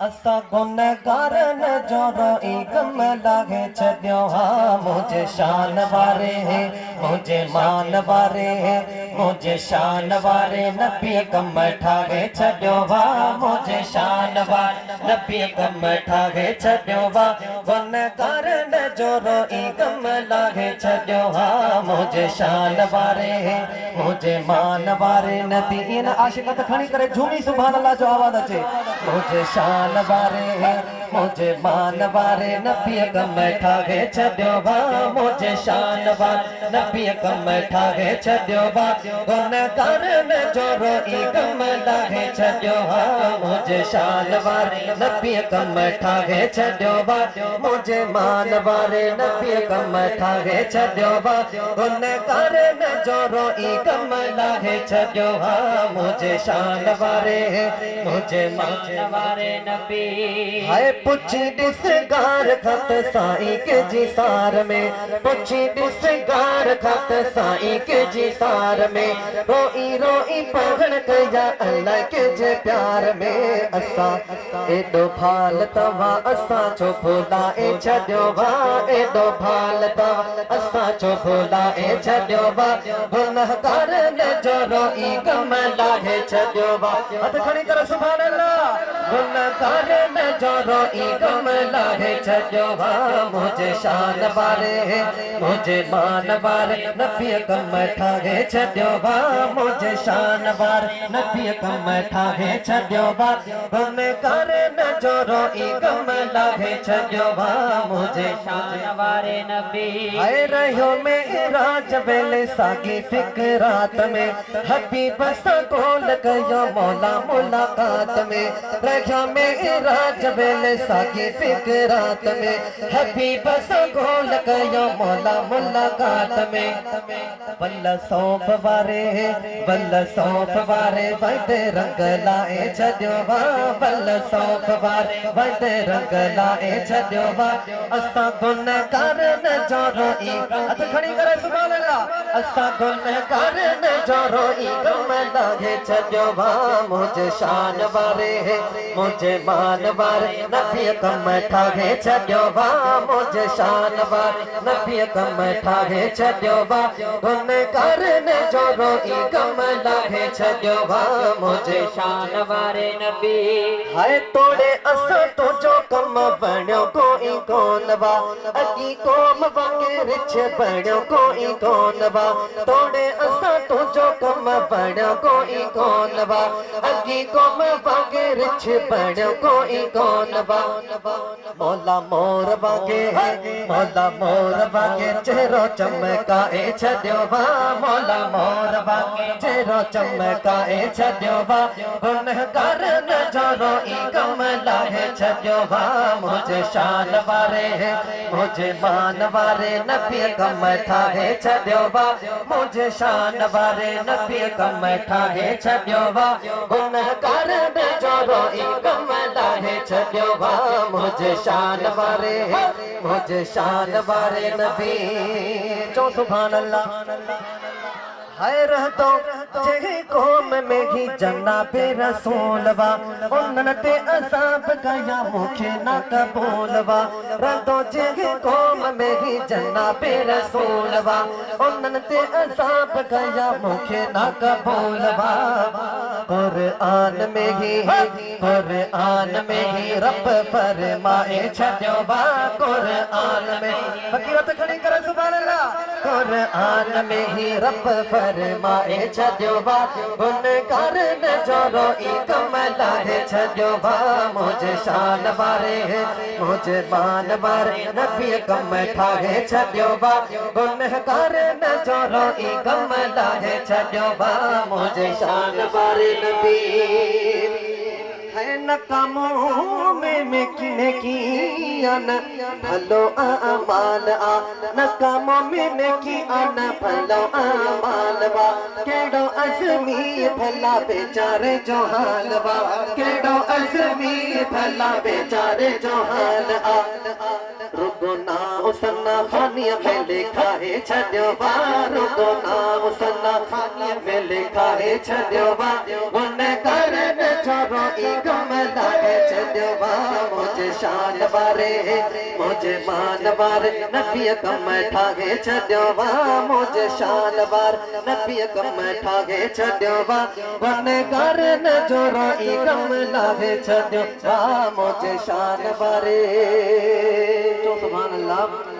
असा गुनहगार न जो रोई गम लागे छड्यो हाँ मुझे शान वारे है मुझे मान वारे है मुझे शान वारे नबी कम ठागे छड्यो हाँ मुझे शान वारे नबी कम ठागे छड्यो हाँ गुनहगार न जो रोई गम लागे छड्यो हाँ मुझे शान वारे है मुझे मान वारे नबी इन आशिकत खणी करे झूमी सुभान अल्लाह जो आवाज अचे मुझे शान वारे मुझे मान वारे नबी कम ठागे छड्यो भा मुझे शान वारे नबी कम ठागे छड्यो भा गुनहगार न जो रोई गम लागे छड्यो भा मुझे शान वारे नबी कम ठागे छड्यो भा मुझे मान वारे नबी कम ठागे छड्यो भा गुनहगार न जो रोई गम लागे छड्यो भा मुझे शान वारे मुझे मान वारे नबी हाय पुछी डिसगार खत साईं के जी सार में पुछी डिसगार खत साईं के जी सार में रोई रोई पगड़ कया अल्लाह के जे प्यार में असा एडो भाल तवा असा छो भुलाए छड्यो भा एडो भाल तवा असा छो भुलाए छड्यो भा गुनहगार ने जो रोई गम लागे छड्यो भा हथ खणी कर सुभान अल्लाह गुनहगार न जो रोई गम लागे छड्यो भा मुझे शान वारे मुझे मान वारे नबी कम ठागे छड्यो भा मुझे शान वारे नबी कम ठागे छड्यो भा गुनहगार न जो रोई गम लागे छड्यो भा मुझे शान वारे नबी आए रहियो मेराज वेले सागी फिक्रात में हबीब सा गोल कयो मौला मुलाकात में रहियो मेराज वेले सागी फिक्रात में हबीब सा गोल कयो मौला मुलाकात में वल्ला सौंफ वारे वंदे रंग लाए छड्यो वा वल्ला सौंफ वारे वंदे रंग लाए छड्यो वा असा गुनहगार न जो रोई हथ खड़ी करे सुभान अल्लाह असा गुनहगार न जो रोई गम लागे छड्यो वा मुझे शान वारे मुझे मान वारे नबी कम ठागे छड्यो वा मुझे शान वारे नबी कम ठागे छड्यो वा गुनहगार न जो रोई गम लागे छड्यो वा मुझे शान वारे नबी हाय तोड़े असा तो जो कम बण्यो कोई कोन वा अगी कोम वांगे रिछ बण्यो कोई कोन वा तोड़े असा तो जो कम बण्यो कोई कोन वा अगी कोम वांगे रिछ बण्यो कोई कोन वा मौला मोर वांगे चेहरो चमकाए छड्यो वा मौला मोर वांगे चेहरो चमकाए छड्यो वा गुनहगार न जो रोई गम लागे छड्यो वा मुझे शान वारे मुझे मान वारे नबी कम ठागे छड्यो वा मुझे शान वारे नबी कम ठागे छड्यो वा गुनहगार न जो रोई गम लागे छड्यो वा मुझे शान वारे नबी चो सुभान अल्लाह हाय रहतो जे कौम में ही जन्ना पे रसूल वा उन्हन ते अज़ाब कया मुखे ना कबूल वा रहतो जे कौम में ही जन्ना पे रसूल वा उन्हन ते अज़ाब कया मुखे ना कबूल वा कुरान में ही रब फरमाए छड्यो वा कुरान में फकीरत खड़ी करे सुभान अल्लाह कुरान में ही रब फरमाए छड्यो वा गुनहगार न जो रोई गम लागे छड्यो वा मुझे शान वारे मुझे मान वारे नबी कम ठागे छड्यो वा गुनहगार न जो रोई गम लागे छड्यो वा मुझे शान वारे नबी है नकामों में किने की आना भलो आमाल आ नकामों में की आना भलो आमाल वा केड़ो अज़मी भला बेचारे जो हाल वा केड़ो अज़मी भला बेचारे जोहान आ रुको ना उसना खानिया में लिखा है छड्यो बा रुको ना उसना खानिया में लिखा है छड्यो बा गुने करन छोरो ई गम लागे छड्यो बा मुझे शान बारे मुझे मान बारे नबी कम ठागे छड्यो बा मुझे शान बार नबी कम ठागे छड्यो बा गुने करन छोरो ई गम लागे छड्यो बा मुझे शान बारे सुभान अल्लाह।